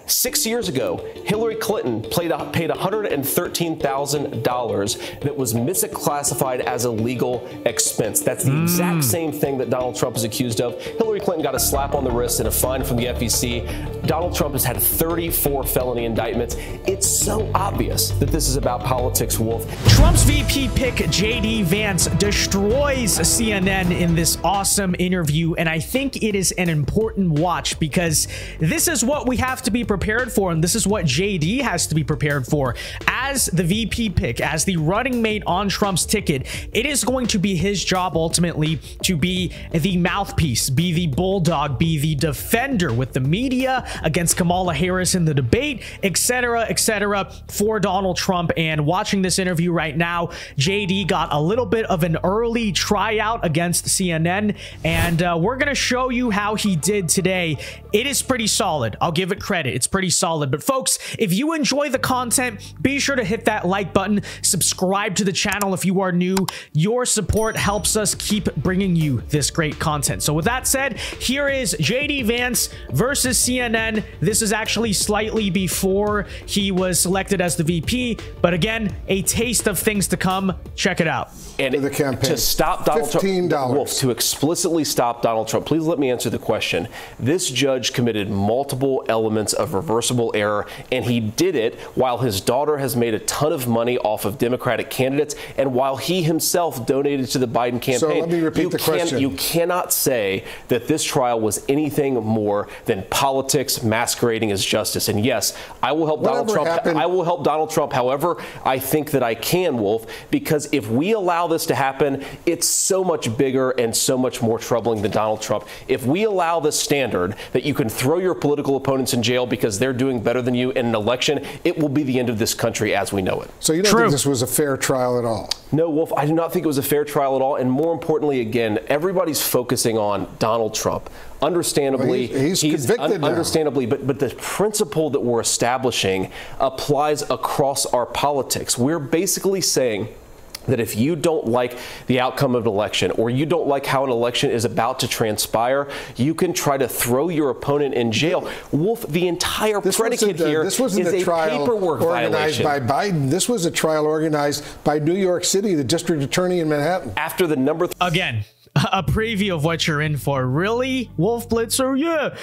6 years ago, Hillary Clinton paid $113,000 that was misclassified as a legal expense. That's the exact same thing that Donald Trump is accused of. Hillary Clinton got a slap on the wrist and a fine from the FEC. Donald Trump has had 34 felony indictments. It's so obvious that this is about politics, Wolf. Trump's VP pick, JD Vance, destroys CNN in this awesome interview, and I think it is an important watch because this is what we have to be prepared for, and this is what JD has to be prepared for. As the VP pick, as the running mate on Trump's ticket, it is going to be his job ultimately to be the mouthpiece, be the bulldog, be the defender with the media against Kamala Harris in the debate, etc., for Donald Trump. And watching this interview right now, JD got a little bit of an early tryout against CNN, and we're going to show you how he did today. It is pretty solid. I'll give it credit. It's pretty solid. But folks, if you enjoy the content, be sure to hit that like button, subscribe to the channel if you are new. Your support helps us keep bringing you this great content. So with that said, here is JD Vance versus CNN. This is actually slightly before he was selected as the VP, but again, a taste of things to come. Check it out. And the campaign, to stop Donald Trump, $15. Wolf, to explicitly stop Donald Trump, please let me answer the question. This judge committed multiple elements of reversible error, and he did it while his daughter has made a ton of money off of Democratic candidates, and while he himself donated to the Biden campaign. So let me repeat the question. You cannot say that this trial was anything more than politics masquerading as justice. And yes, I will help Donald Trump. I will help Donald Trump however I think that I can, Wolf, because if we allow this to happen, it's so much bigger and so much more troubling than Donald Trump. If we allow this standard that you can throw your political opponents in jail because they're doing better than you in an election, it will be the end of this country as we know it. So you don't think this was a fair trial at all? No, Wolf, I do not think it was a fair trial at all. And more importantly, again, everybody's focusing on Donald Trump. Understandably, well, he's convicted now. Understandably, but the principle that we're establishing applies across our politics. We're basically saying that if you don't like the outcome of an election, or you don't like how an election is about to transpire, you can try to throw your opponent in jail. Wolf, the entire predicate here is a paperwork violation. By Biden. This was a trial organized by New York City, the district attorney in Manhattan. After the number again, a preview of what you're in for. Really, Wolf Blitzer? Yeah,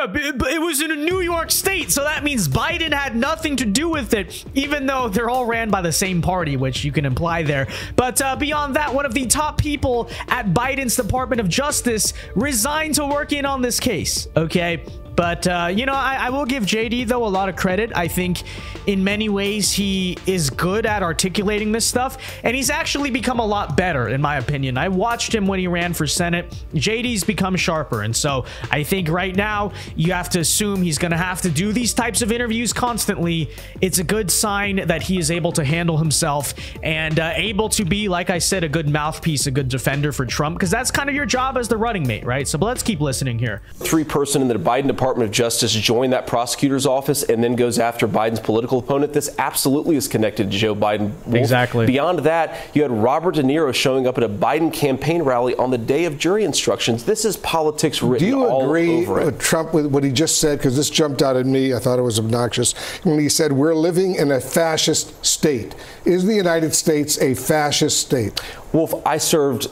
but it was in a New York state, so that means Biden had nothing to do with it, even though they're all ran by the same party, which you can imply there. But beyond that, one of the top people at Biden's Department of Justice resigned to work in on this case, okay? But, you know, I will give JD, though, a lot of credit. I think in many ways he is good at articulating this stuff, and he's actually become a lot better, in my opinion. I watched him when he ran for Senate. JD's become sharper, and so I think right now you have to assume he's going to have to do these types of interviews constantly. It's a good sign that he is able to handle himself and able to be, like I said, a good mouthpiece, a good defender for Trump, because that's kind of your job as the running mate, right? So let's keep listening here. Three-person in the Biden Department of Justice joined that prosecutor's office and then goes after Biden's political opponent. This absolutely is connected to Joe Biden. Wolf. Exactly. Beyond that, you had Robert De Niro showing up at a Biden campaign rally on the day of jury instructions. This is politics written all over it. Do you agree with Trump with what he just said? Because this jumped out at me. I thought it was obnoxious when he said we're living in a fascist state. Is the United States a fascist state? Wolf, I served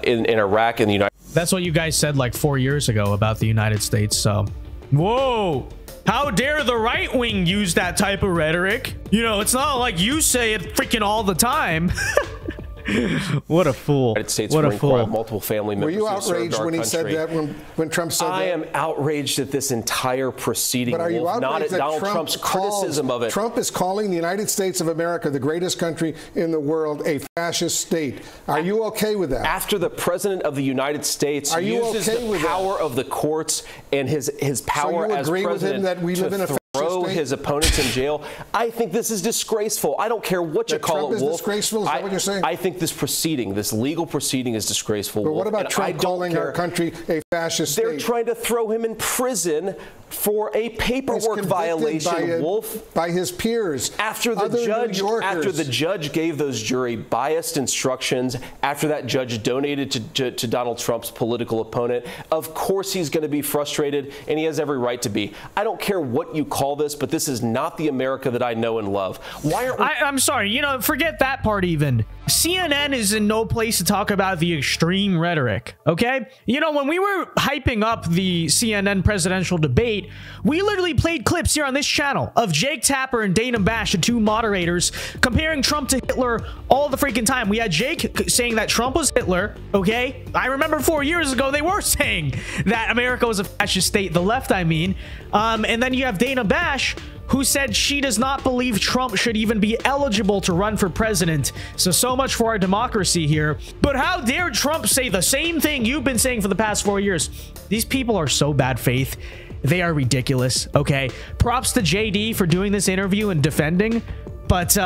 in Iraq and the United States. That's what you guys said like 4 years ago about the United States, so... Whoa, how dare the right wing use that type of rhetoric? You know, it's not like you say it freaking all the time. What a fool. United States what a fool. Multiple family members. Were you outraged when he said that, when Trump said that? I am outraged at this entire proceeding, but are you outraged not at that Donald Trump's criticism of it. Trump is calling the United States of America, the greatest country in the world, a fascist state. Are you okay with that? After the president of the United States uses the power of the courts and his power as president that we live in a throw his opponents in jail, I think this is disgraceful. I don't care what you call it, Wolf. Trump is disgraceful? Is that what you're saying? I think this proceeding, this legal proceeding, is disgraceful. But what about Trump calling our country a fascist state? They're trying to throw him in prison For a paperwork violation, Wolf. By his peers. After the judge gave those jury biased instructions, after that judge donated to Donald Trump's political opponent, of course he's going to be frustrated, and he has every right to be. I don't care what you call this, but this is not the America that I know and love. Why aren't we? I'm sorry, you know, forget that part even. CNN is in no place to talk about the extreme rhetoric, okay? You know, when we were hyping up the CNN presidential debate, we literally played clips here on this channel of Jake Tapper and Dana Bash, the two moderators, comparing Trump to Hitler all the freaking time. We had Jake saying that Trump was Hitler, okay? I remember 4 years ago they were saying that America was a fascist state, the left, I mean. And then you have Dana Bash, who said she does not believe Trump should even be eligible to run for president. So much for our democracy here. But how dare Trump say the same thing you've been saying for the past 4 years? These people are so bad faith. They are ridiculous, okay? Props to JD for doing this interview and defending. But,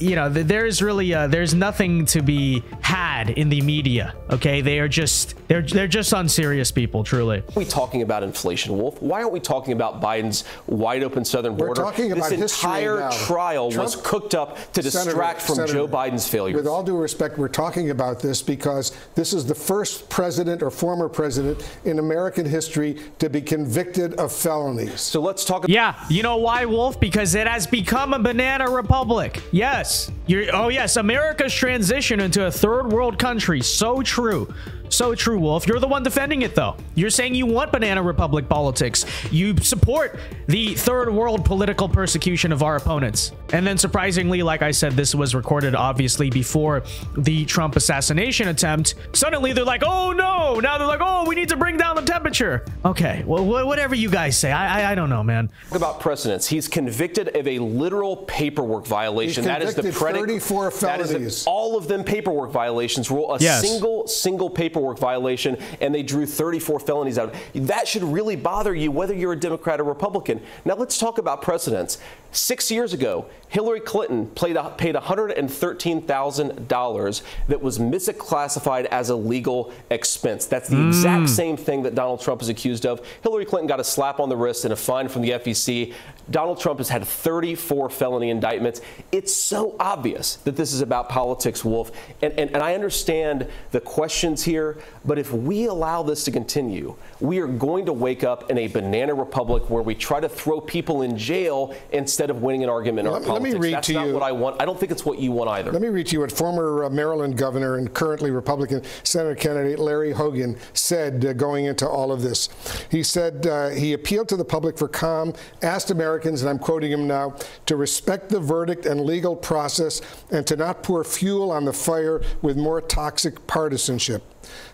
you know, there's really, there's nothing to be had in the media, okay? They're just unserious people, truly. Why are we talking about inflation, Wolf? Why aren't we talking about Biden's wide open southern border? We're talking about this entire trial was cooked up to distract from Joe Biden's failures. With all due respect, we're talking about this because this is the first president or former president in American history to be convicted of felonies. So let's talk. Yeah, you know why, Wolf? Because it has become a banana republic. Yes. Oh, yes. America's transition into a third world country. So true. So true, Wolf. You're the one defending it, though. You're saying you want banana republic politics. You support the third world political persecution of our opponents. And then surprisingly, like I said, this was recorded obviously before the Trump assassination attempt. Suddenly they're like, oh no. Now they're like, oh, we need to bring down the temperature. Okay, well, whatever you guys say. I don't know, man. Talk about precedents. He's convicted of a literal paperwork violation. That is the predicate. 34 felonies. All of them paperwork violations. Rule a single paperwork violation, and they drew 34 felonies out of it. That should really bother you, whether you're a Democrat or Republican. Now let's talk about precedents. 6 years ago, Hillary Clinton paid $113,000 that was misclassified as a legal expense. That's the exact same thing that Donald Trump is accused of. Hillary Clinton got a slap on the wrist and a fine from the FEC. Donald Trump has had 34 felony indictments. It's so obvious that this is about politics, Wolf. And I understand the questions here, but if we allow this to continue, we are going to wake up in a banana republic where we try to throw people in jail instead of winning an argument in our politics. Let me read That's to not you. What I want. I don't think it's what you want either. Let me read to you what former Maryland governor and currently Republican Senator candidate Larry Hogan said going into all of this. He said he appealed to the public for calm, asked Americans, and I'm quoting him now, to respect the verdict and legal process and to not pour fuel on the fire with more toxic partisanship.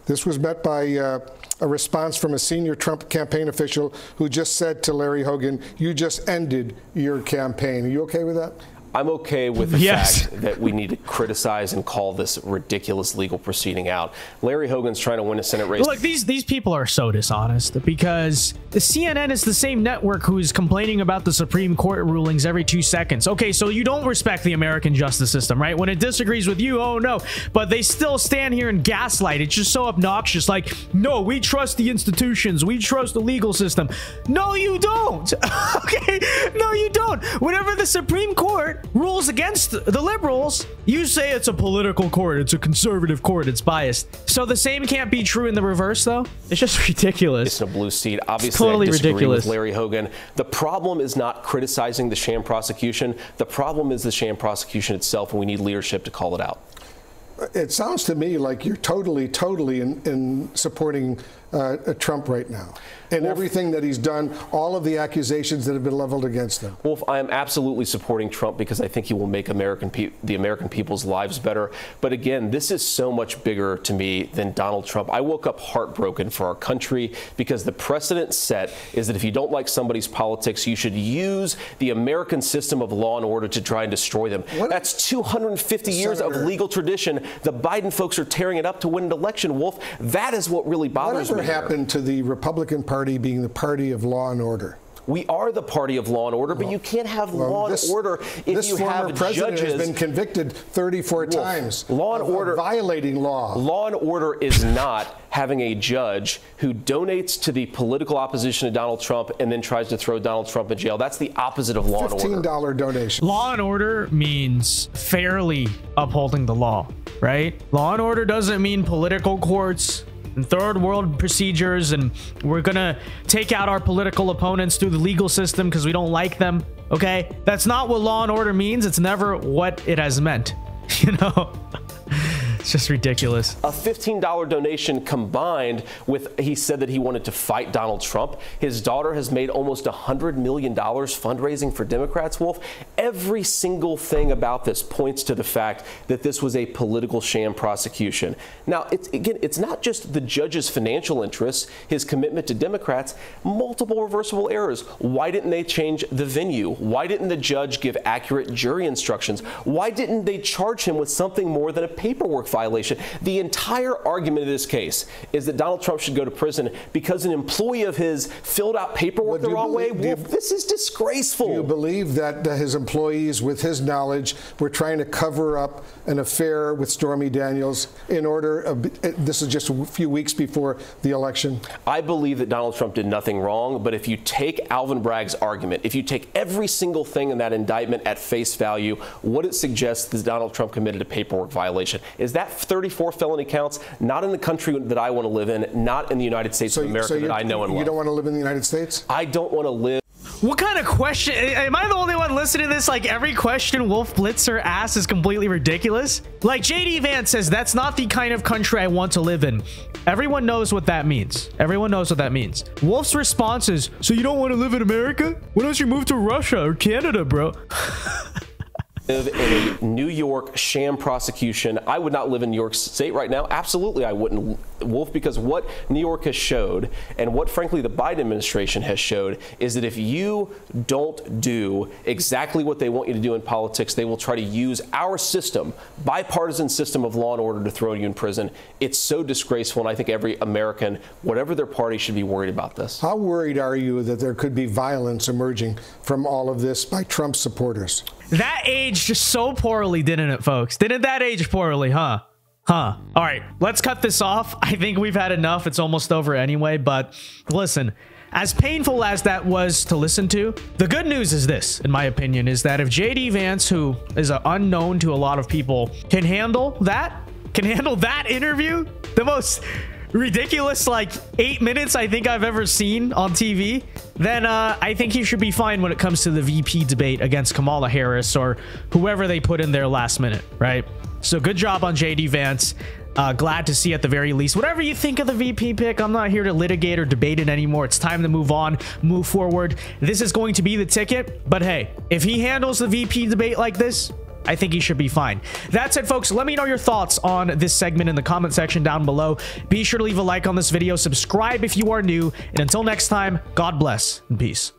This was met by a response from a senior Trump campaign official who just said to Larry Hogan, "You just ended your campaign." Are you okay with that? I'm okay with the fact that we need to criticize and call this ridiculous legal proceeding out. Larry Hogan's trying to win a Senate race. Look, these people are so dishonest because the CNN is the same network who's complaining about the Supreme Court rulings every 2 seconds. Okay, so you don't respect the American justice system, right? When it disagrees with you, oh no, but they still stand here and gaslight. It's just so obnoxious. Like, no, we trust the institutions. We trust the legal system. No, you don't. Okay, no, you don't. Whenever the Supreme Court rules against the liberals, you say it's a political court, it's a conservative court, it's biased. So the same can't be true in the reverse, though? It's just ridiculous. It's in a blue seat. Obviously, it's totally I disagree ridiculous with Larry Hogan. The problem is not criticizing the sham prosecution. The problem is the sham prosecution itself, and we need leadership to call it out. It sounds to me like you're totally in supporting Trump right now. And everything that he's done, all of the accusations that have been leveled against him. Wolf, I am absolutely supporting Trump because I think he will make the American people's lives better. But again, this is so much bigger to me than Donald Trump. I woke up heartbroken for our country because the precedent set is that if you don't like somebody's politics, you should use the American system of law and order to try and destroy them. That's 250 years of legal tradition. The Biden folks are tearing it up to win an election, Wolf. That is what really bothers me. Whatever happened to the Republican Party being the party of law and order? We are the party of law and order, but you can't have law and order if you have judges. This former president has been convicted 34 times. Law and order, violating law. Law and order is not having a judge who donates to the political opposition to Donald Trump and then tries to throw Donald Trump in jail. That's the opposite of law and order. $15 donation. Law and order means fairly upholding the law, right? Law and order doesn't mean political courts and third world procedures, and we're gonna take out our political opponents through the legal system because we don't like them. Okay, that's not what law and order means. It's never what it has meant. You know, it's just ridiculous. A $15 donation combined with, he said that he wanted to fight Donald Trump. His daughter has made almost $100 million fundraising for Democrats, Wolf. Every single thing about this points to the fact that this was a political sham prosecution. Now, it's not just the judge's financial interests, his commitment to Democrats, multiple reversible errors. Why didn't they change the venue? Why didn't the judge give accurate jury instructions? Why didn't they charge him with something more than a paperwork violation? The entire argument of this case is that Donald Trump should go to prison because an employee of his filled out paperwork the wrong way. Wolf, this is disgraceful. Do you believe that his employees, with his knowledge, were trying to cover up an affair with Stormy Daniels in order, this is just a few weeks before the election? I believe that Donald Trump did nothing wrong, but if you take Alvin Bragg's argument, if you take every single thing in that indictment at face value, what it suggests is Donald Trump committed a paperwork violation. Is that 34 felony counts? Not in the country that I want to live in, not in the United States of America that I know and love. You don't want to live in the United States? I don't want to live. What kind of question? Am I the only one listening to this? Like, every question Wolf Blitzer asks is completely ridiculous. Like, JD Vance says, that's not the kind of country I want to live in. Everyone knows what that means. Everyone knows what that means. Wolf's response is, so you don't want to live in America? Why don't you move to Russia or Canada, bro? Live in a New York sham prosecution. I would not live in New York State right now. Absolutely, I wouldn't, Wolf, because what New York has showed and what, frankly, the Biden administration has showed is that if you don't do exactly what they want you to do in politics, they will try to use our system, bipartisan system of law and order, to throw you in prison. It's so disgraceful, and I think every American, whatever their party, should be worried about this. How worried are you that there could be violence emerging from all of this by Trump supporters? That aged just so poorly, didn't it, folks? Didn't that age poorly, huh? All right, let's cut this off. I think we've had enough. It's almost over anyway, but listen, as painful as that was to listen to, the good news is this, in my opinion, is that if JD Vance, who is unknown to a lot of people, can handle that interview, the most ridiculous, like, 8 minutes I think I've ever seen on TV, then I think he should be fine when it comes to the VP debate against Kamala Harris or whoever they put in there last minute, right? So good job on JD Vance. Glad to see, at the very least, whatever you think of the VP pick, I'm not here to litigate or debate it anymore. It's time to move on, move forward. This is going to be the ticket, but hey, if he handles the VP debate like this, I think he should be fine. That's it, folks. Let me know your thoughts on this segment in the comment section down below. Be sure to leave a like on this video, subscribe if you are new, and until next time, God bless and peace.